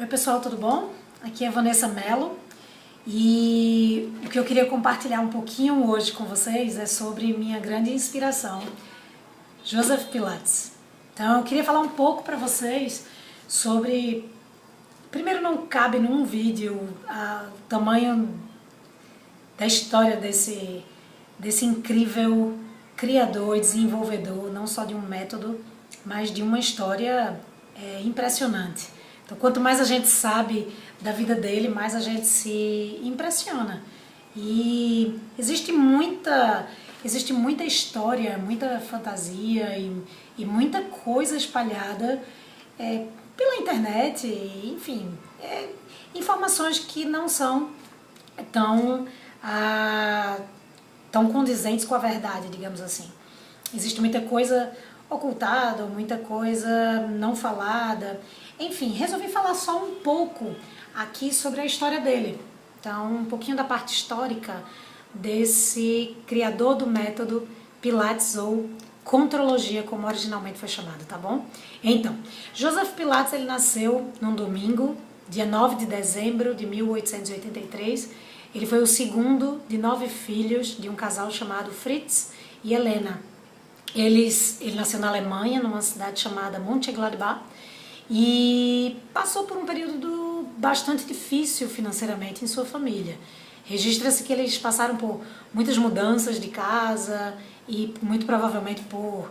Oi pessoal, tudo bom? Aqui é Vanessa Mello e o que eu queria compartilhar um pouquinho hoje com vocês é sobre minha grande inspiração, Joseph Pilates. Então eu queria falar um pouco para vocês sobre... Primeiro, não cabe num vídeo o tamanho da história desse incrível criador e desenvolvedor, não só de um método, mas de uma história impressionante. Então, quanto mais a gente sabe da vida dele, mais a gente se impressiona. E existe muita história, muita fantasia e muita coisa espalhada pela internet, enfim, informações que não são tão condizentes com a verdade, digamos assim. Existe muita coisa ocultada, muita coisa não falada. Enfim, resolvi falar só um pouco aqui sobre a história dele. Então, um pouquinho da parte histórica desse criador do método Pilates ou contrologia, como originalmente foi chamado, tá bom? Então, Joseph Pilates, ele nasceu num domingo, dia 9 de dezembro de 1883. Ele foi o segundo de 9 filhos de um casal chamado Fritz e Helena. Ele nasceu na Alemanha, numa cidade chamada Mönchengladbach, e passou por um período bastante difícil financeiramente em sua família. Registra-se que eles passaram por muitas mudanças de casa e muito provavelmente por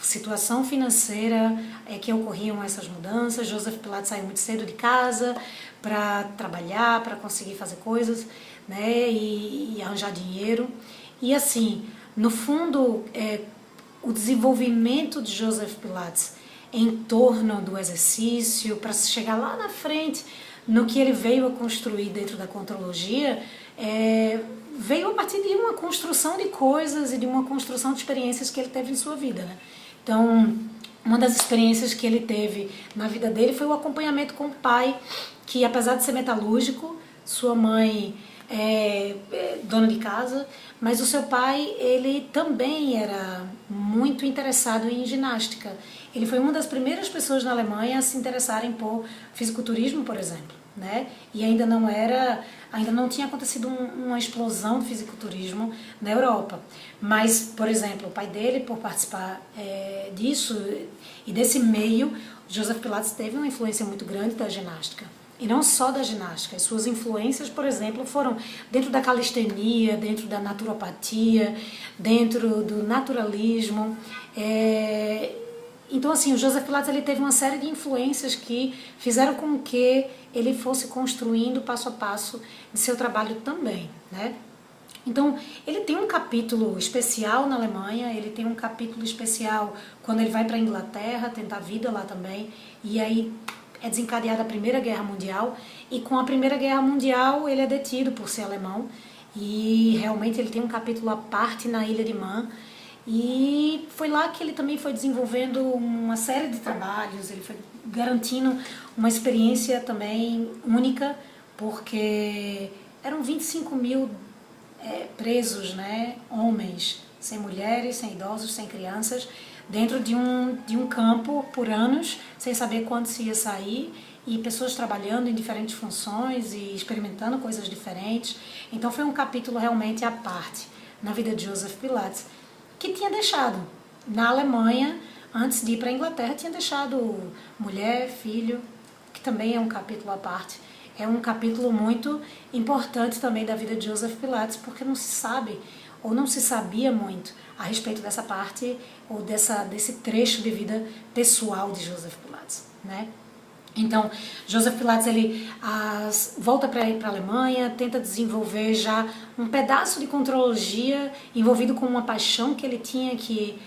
situação financeira que ocorriam essas mudanças. Joseph Pilates saiu muito cedo de casa para trabalhar, para conseguir fazer coisas, né, e arranjar dinheiro. E assim, no fundo, o desenvolvimento de Joseph Pilates em torno do exercício, para chegar lá na frente no que ele veio a construir dentro da contrologia, veio a partir de uma construção de coisas e de uma construção de experiências que ele teve em sua vida, né? Então, uma das experiências que ele teve na vida dele foi o acompanhamento com o pai, que apesar de ser metalúrgico, sua mãe é dona de casa, mas o seu pai, ele também era muito interessado em ginástica. Ele foi uma das primeiras pessoas na Alemanha a se interessarem por fisiculturismo, por exemplo, né? E ainda não tinha acontecido uma explosão de fisiculturismo na Europa. Mas, por exemplo, o pai dele, por participar disso e desse meio, Joseph Pilates teve uma influência muito grande da ginástica. E não só da ginástica, as suas influências, por exemplo, foram dentro da calistenia, dentro da naturopatia, dentro do naturalismo. Então, assim, o Joseph Pilates, ele teve uma série de influências que fizeram com que ele fosse construindo passo a passo de seu trabalho também, né? Então, ele tem um capítulo especial na Alemanha, ele tem um capítulo especial quando ele vai para a Inglaterra, tentar a vida lá também, e aí é desencadeada a Primeira Guerra Mundial, e com a Primeira Guerra Mundial ele é detido por ser alemão, e realmente ele tem um capítulo à parte na Ilha de Man, e foi lá que ele também foi desenvolvendo uma série de trabalhos, ele foi garantindo uma experiência também única, porque eram 25 mil presos, né, homens, sem mulheres, sem idosos, sem crianças, dentro de um campo por anos, sem saber quando se ia sair, e pessoas trabalhando em diferentes funções e experimentando coisas diferentes. Então foi um capítulo realmente à parte na vida de Joseph Pilates, que tinha deixado na Alemanha, antes de ir para a Inglaterra, tinha deixado mulher, filho, que também é um capítulo à parte. É um capítulo muito importante também da vida de Joseph Pilates, porque não se sabe, ou não se sabia muito a respeito dessa parte, ou desse trecho de vida pessoal de Joseph Pilates, né? Então, Joseph Pilates, ele volta para a Alemanha, tenta desenvolver já um pedaço de contrologia envolvido com uma paixão que ele tinha, que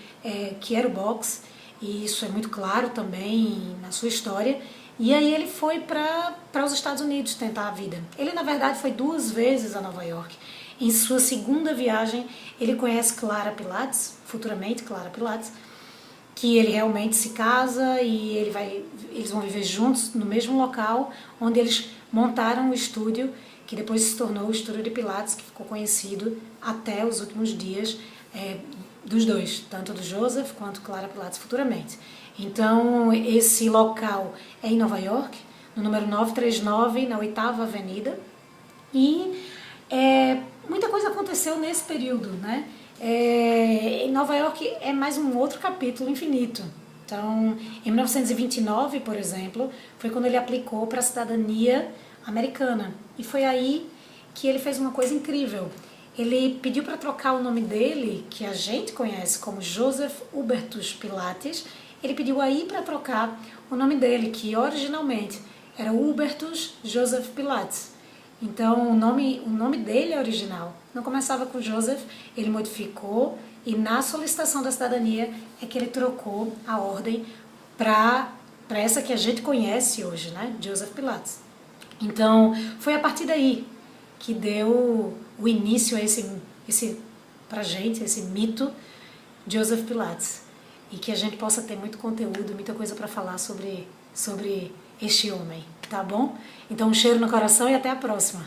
era o boxe, e isso é muito claro também na sua história. E aí ele foi para os Estados Unidos tentar a vida. Ele, na verdade, foi 2 vezes a Nova York. Em sua segunda viagem, ele conhece Clara Pilates, futuramente Clara Pilates, que ele realmente se casa e eles vão viver juntos no mesmo local onde eles montaram o estúdio, que depois se tornou o Estúdio de Pilates, que ficou conhecido até os últimos dias dos dois, tanto do Joseph quanto Clara Pilates futuramente. Então, esse local é em Nova York, no número 939, na 8ª Avenida. E muita coisa aconteceu nesse período, né? Em Nova York é mais um outro capítulo infinito. Então, em 1929, por exemplo, foi quando ele aplicou para a cidadania americana. E foi aí que ele fez uma coisa incrível. Ele pediu para trocar o nome dele, que a gente conhece como Joseph Hubertus Pilates, ele pediu aí para trocar o nome dele, que originalmente era Hubertus Joseph Pilates. Então, o nome dele é original. Não começava com Joseph, ele modificou e na solicitação da cidadania é que ele trocou a ordem para essa que a gente conhece hoje, né? Joseph Pilates. Então, foi a partir daí que deu o início a pra gente, esse mito Joseph Pilates. E que a gente possa ter muito conteúdo, muita coisa para falar sobre este homem, tá bom? Então, um cheiro no coração e até a próxima.